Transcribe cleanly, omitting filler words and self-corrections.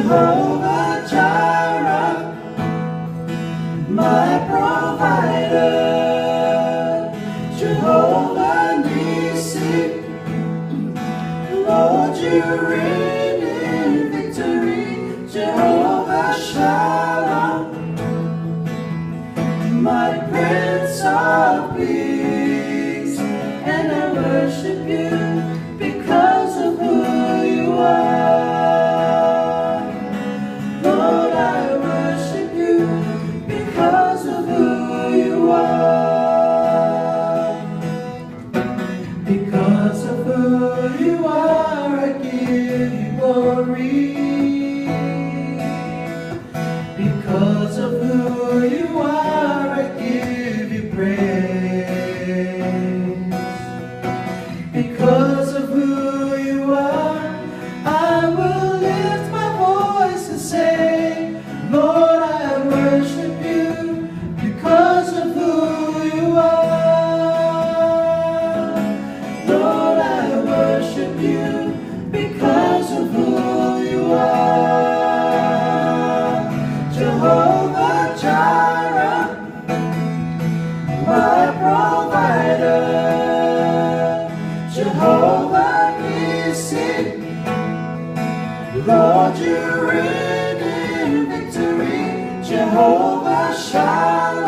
Jehovah Jireh, my provider. Jehovah Nissi, Lord, you reign in victory. Jehovah Shalom, my Prince of Peace, and I worship you because of who you are. Lord, I worship you because of who you are. Because of who you are, I give you glory. Because of who you are, I give you praise. Because of who you are, I will lift my voice and say, Lord, I worship you because of who you are. Lord, I worship you because of who you are. Jehovah Jireh, my provider. Jehovah Nissi, Lord, you reign in victory. Jehovah Shalom,